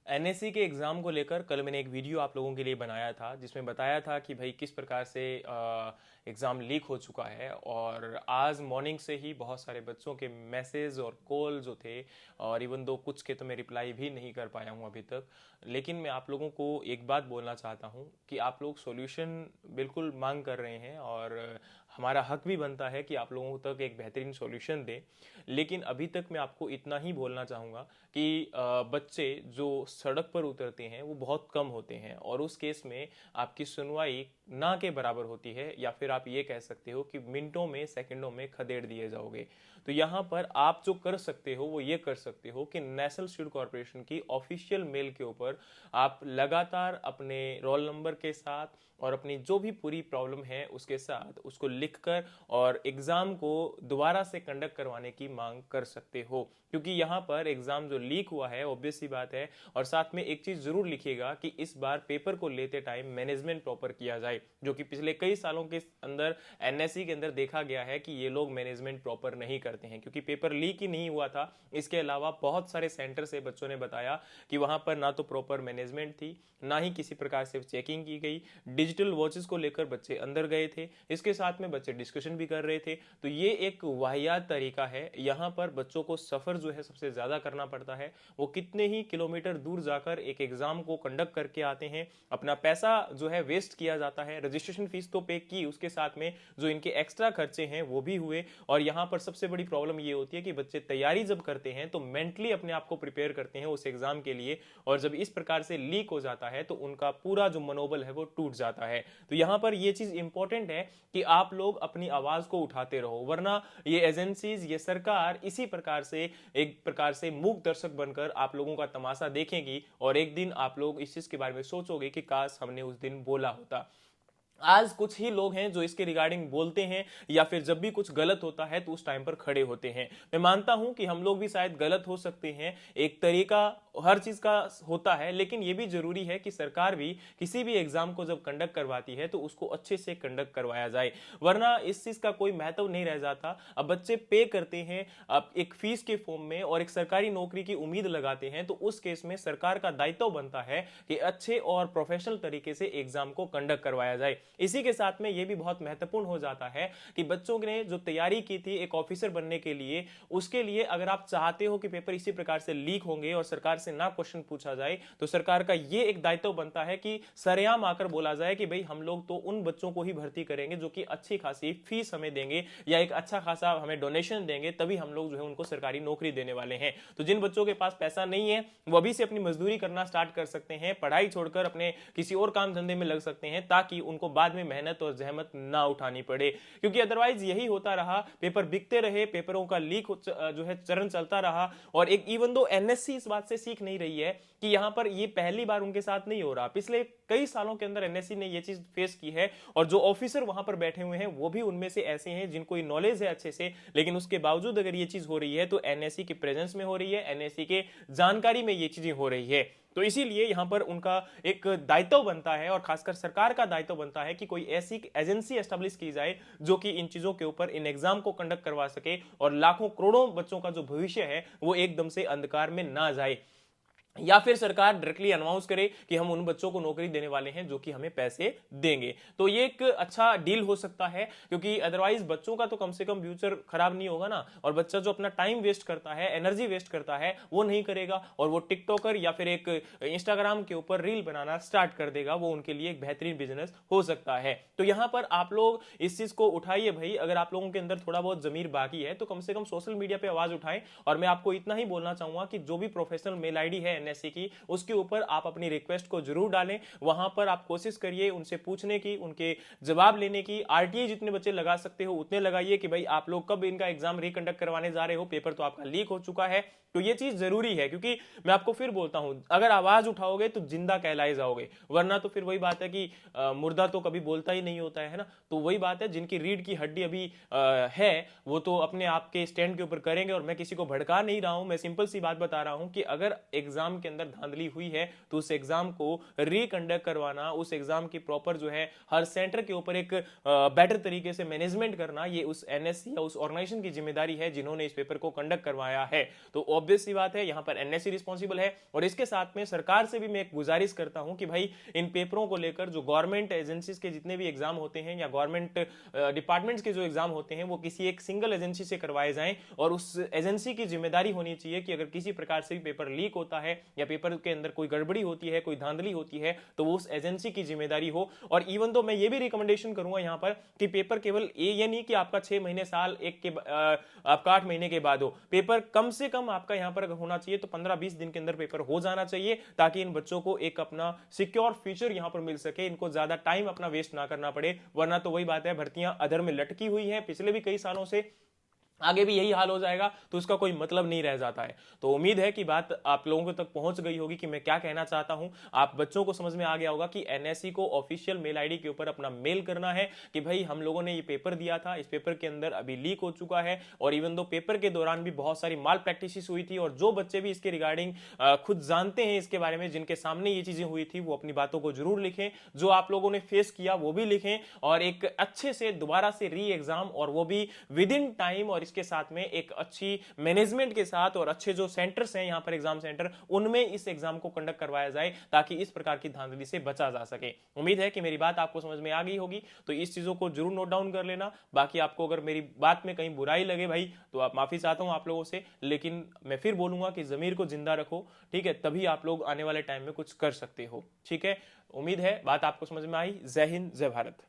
NSC के exam को लेकर कल मैंने एक वीडियो आप लोगों के लिए बनाया था जिसमें बताया था कि भाई किस प्रकार से एग्ज़ाम लीक हो चुका है। और आज मॉर्निंग से ही बहुत सारे बच्चों के मैसेज और कॉल जो थे, और इवन दो कुछ के तो मैं रिप्लाई भी नहीं कर पाया हूँ अभी तक। लेकिन मैं आप लोगों को एक बात बोलना चाहता हूँ कि आप लोग सॉल्यूशन बिल्कुल मांग कर रहे हैं और हमारा हक भी बनता है कि आप लोगों तक एक बेहतरीन सॉल्यूशन दें। लेकिन अभी तक मैं आपको इतना ही बोलना चाहूँगा कि बच्चे जो सड़क पर उतरते हैं वो बहुत कम होते हैं, और उस केस में आपकी सुनवाई ना के बराबर होती है, या फिर आप ये कह सकते हो कि मिनटों में सेकंडों में खदेड़ दिए जाओगे। तो यहाँ पर आप जो कर सकते हो वो ये कर सकते हो कि नेशनल स्टूडेंट कॉरपोरेशन की ऑफिशियल मेल के ऊपर आप लगातार अपने रोल नंबर के साथ और अपनी जो भी पूरी प्रॉब्लम है उसके साथ उसको लिखकर और एग्जाम को दोबारा से कंडक्ट करवाने की मांग कर सकते हो, क्योंकि यहाँ पर एग्जाम जो लीक हुआ है ऑब्वियस सी बात है। और साथ में एक चीज जरूर लिखिएगा कि इस बार पेपर को लेते टाइम मैनेजमेंट प्रॉपर किया जाए, जो कि पिछले कई सालों के अंदर एनएससी के अंदर देखा गया है कि ये लोग मैनेजमेंट प्रॉपर नहीं करते हैं। क्योंकि पेपर लीक ही नहीं हुआ था, इसके अलावा बहुत सारे सेंटर से बच्चों ने बताया कि वहां पर ना तो प्रॉपर मैनेजमेंट थी, ना ही किसी प्रकार से चेकिंग की गई। डिजिटल वॉचेस को लेकर बच्चे अंदर गए थे, इसके साथ में बच्चे डिस्कशन भी कर रहे थे। तो ये एक वाहियात तरीका है। यहाँ पर बच्चों को सफर जो है सबसे ज्यादा करना पड़ता है। वो कितने ही किलोमीटर दूर जाकर एक एग्जाम को कंडक्ट करके आते हैं, अपना पैसा जो है वेस्ट किया जाता है। रजिस्ट्रेशन फीस तो पे की, उसके साथ में जो इनके एक्स्ट्रा खर्चे हैं वो भी हुए। और यहाँ पर सबसे बड़ी प्रॉब्लम ये होती है कि बच्चे तैयारी जब करते हैं तो मेंटली अपने आप को प्रिपेयर करते हैं उस एग्जाम के लिए, और जब इस प्रकार से लीक हो जाता है तो उनका पूरा जो मनोबल है वो टूट जाता है। तो यहां पर यह चीज इंपॉर्टेंट है कि आप लोग अपनी आवाज को उठाते रहो, वरना ये एजेंसीज, ये सरकार इसी प्रकार से एक प्रकार से मूक दर्शक बनकर आप लोगों का तमाशा देखेंगी, और एक दिन आप लोग इस चीज के बारे में सोचोगे कि काश हमने उस दिन बोला होता। आज कुछ ही लोग हैं जो इसके रिगार्डिंग बोलते हैं, या फिर जब भी कुछ गलत होता है तो उस टाइम पर खड़े होते हैं। मैं मानता हूं कि हम लोग भी शायद गलत हो सकते हैं, एक तरीका हर चीज का होता है, लेकिन यह भी जरूरी है कि सरकार भी किसी भी एग्जाम को जब कंडक्ट करवाती है तो उसको अच्छे से कंडक्ट करवाया जाए, वरना इस चीज का कोई महत्व नहीं रह जाता। अब बच्चे पे करते हैं अब एक फीस के फॉर्म में और एक सरकारी नौकरी की उम्मीद लगाते हैं, तो उस केस में सरकार का दायित्व बनता है कि अच्छे और प्रोफेशनल तरीके से एग्जाम को कंडक्ट करवाया जाए। इसी के साथ में यह भी बहुत महत्वपूर्ण हो जाता है कि बच्चों ने जो तैयारी की थी एक ऑफिसर बनने के लिए, उसके लिए अगर आप चाहते हो कि पेपर इसी प्रकार से लीक होंगे और सरकार से ना क्वेश्चन पूछा जाए, तो सरकार का यह एक दायित्व बनता है कि सरेआम आकर बोला जाए कि भाई हम लोग तो उन बच्चों को ही भर्ती करेंगे जो कि अच्छी खासी फीस हमें देंगे या एक अच्छा खासा हमें डोनेशन देंगे, तभी हम लोग जो है उनको सरकारी नौकरी देने वाले हैं। तो जिन बच्चों के पास पैसा नहीं है वो अभी से अपनी मजदूरी करना स्टार्ट कर सकते हैं, पढ़ाई छोड़कर अपने किसी और काम धंधे में लग सकते हैं, ताकि उनको बाद में मेहनत और जहमत ना उठानी पड़े। क्योंकि अदरवाइज यही होता रहा, पेपर बिकते रहे, पेपरों का लीक जो है चरण चलता रहा। और एक इवन दो एनएससी इस बात से सीख नहीं रही है कि यहां पर ये पहली बार उनके साथ नहीं हो रहा, पिछले कई सालों के अंदर एनएससी ने ये चीज फेस की है, और जो ऑफिसर वहां पर बैठे हुए हैं वो भी उनमें से ऐसे हैं जिनको नॉलेज है अच्छे से, लेकिन उसके बावजूद अगर ये चीज हो रही है तो एनएससी के प्रेजेंस में हो रही है, एनएससी के जानकारी में ये चीजें हो रही है। तो इसीलिए यहां पर उनका एक दायित्व बनता है, और खासकर सरकार का दायित्व बनता है कि कोई ऐसी एजेंसी एस्टेब्लिश की जाए जो कि इन चीजों के ऊपर इन एग्जाम को कंडक्ट करवा सके, और लाखों करोड़ों बच्चों का जो भविष्य है वो एकदम से अंधकार में ना जाए। या फिर सरकार डायरेक्टली अनाउंस करे कि हम उन बच्चों को नौकरी देने वाले हैं जो कि हमें पैसे देंगे, तो ये एक अच्छा डील हो सकता है। क्योंकि अदरवाइज बच्चों का तो कम से कम फ्यूचर खराब नहीं होगा ना, और बच्चा जो अपना टाइम वेस्ट करता है, एनर्जी वेस्ट करता है, वो नहीं करेगा, और वो टिकटॉकर या फिर एक इंस्टाग्राम के ऊपर रील बनाना स्टार्ट कर देगा, वो उनके लिए एक बेहतरीन बिजनेस हो सकता है। तो यहां पर आप लोग इस चीज को उठाइए भाई, अगर आप लोगों के अंदर थोड़ा बहुत जमीर बाकी है तो कम से कम सोशल मीडिया पे आवाज उठाएं। और मैं आपको इतना ही बोलना चाहूंगा कि जो भी प्रोफेशनल मेल आईडी है एनएससी की, उसके ऊपर आप अपनी रिक्वेस्ट को जरूर डालें। वहां पर आप कोशिश करिए उनसे पूछने की, उनके जवाब लेने की। आरटीए जितने बच्चे लगा सकते हो उतने लगाइए कि भाई आप लोग कब इनका एग्जाम रिकंडक्ट करवाने जा रहे हो, पेपर तो आपका लीक हो चुका है। तो ये चीज जरूरी है, क्योंकि मैं आपको फिर बोलता हूं, अगर आवाज उठाओगे तो जिंदा कहलाए जाओगे, वरना तो फिर वही बात है कि मुर्दा तो कभी बोलता ही नहीं होता है ना। तो वही बात है, जिनकी रीढ़ की हड्डी अभी है वो तो अपने आप के स्टैंड के ऊपर करेंगे। और मैं किसी को भड़का नहीं रहा हूं, मैं सिंपल सी बात बता रहा हूं कि अगर एग्जाम एग्जाम के अंदर धांधली हुई है तो उस एग्जाम को रिकंडक्ट करवाना, उस एग्जाम की प्रॉपर जो है हर सेंटर के ऊपर एक बेटर तरीके से मैनेजमेंट करना, ये उस एनएससी या उस ऑर्गेनाइजेशन की जिम्मेदारी है जिन्होंने इस पेपर को कंडक्ट करवाया है। तो ऑब्वियस सी बात है, यहां पर एनएससी रिस्पॉन्सिबल है। और इसके साथ में सरकार से भी मैं एक गुजारिश करता हूं कि भाई इन पेपरों को लेकर जो गवर्नमेंट एजेंसीज के जितने भी एग्जाम होते हैं या गवर्नमेंट डिपार्टमेंट्स के जो एग्जाम होते हैं वो किसी एक सिंगल एजेंसी से करवाए जाएं, और उस एजेंसी की जिम्मेदारी होनी चाहिए कि अगर किसी प्रकार से भी पेपर लीक होता है या पेपर के अंदर कोई गड़बड़ी होती है, कोई धांधली होती है, तो वो उस एजेंसी की जिम्मेदारी हो। और इवन तो मैं ये भी रिकमेंडेशन करूंगा यहां पर कि पेपर केवल ये नहीं कि आपका 6 महीने साल एक के आपका 8 महीने के बाद हो, पेपर कम से कम आपका यहां पर होना चाहिए तो 15-20 दिन के अंदर पेपर हो जाना चाहिए, ताकि इन बच्चों को एक अपना सिक्योर फ्यूचर यहां पर मिल सके, इनको ज्यादा टाइम अपना वेस्ट ना करना पड़े। वरना तो वही बात है, भर्तियां अधर में लटकी हुई हैं पिछले भी कई सालों से, आगे भी यही हाल हो जाएगा, तो उसका कोई मतलब नहीं रह जाता है। तो उम्मीद है कि बात आप लोगों तक पहुंच गई होगी कि मैं क्या कहना चाहता हूं। आप बच्चों को समझ में आ गया होगा कि एनएससी को ऑफिशियल मेल आईडी के ऊपर अपना मेल करना है कि भाई हम लोगों ने ये पेपर दिया था, इस पेपर के अंदर अभी लीक हो चुका है, और इवन दो पेपर के दौरान भी बहुत सारी माल प्रैक्टिस हुई थी, और जो बच्चे भी इसके रिगार्डिंग खुद जानते हैं इसके बारे में, जिनके सामने ये चीजें हुई थी, वो अपनी बातों को जरूर लिखें, जो आप लोगों ने फेस किया वो भी लिखें, और एक अच्छे से दोबारा से री एग्जाम, और वो भी विद इन टाइम, और इसके साथ में एक अच्छी मैनेजमेंट के साथ, और अच्छे जो सेंटर्स हैं यहां पर एग्जाम सेंटर, उनमें इस एग्जाम को कंडक्ट करवाया जाए, ताकि इस प्रकार की धांधली से बचा जा सके। उम्मीद है कि मेरी बात आपको समझ में आ गई होगी, तो इस चीजों को जरूर नोट डाउन कर लेना। बाकी आपको अगर मेरी बात में कहीं बुराई लगे भाई, तो आप माफी चाहता हूं आप लोगों से, लेकिन मैं फिर बोलूंगा कि जमीर को जिंदा रखो, ठीक है, तभी आप लोग आने वाले टाइम में कुछ कर सकते हो। ठीक है, उम्मीद है बात आपको समझ में आई। जय हिंद, जय भारत।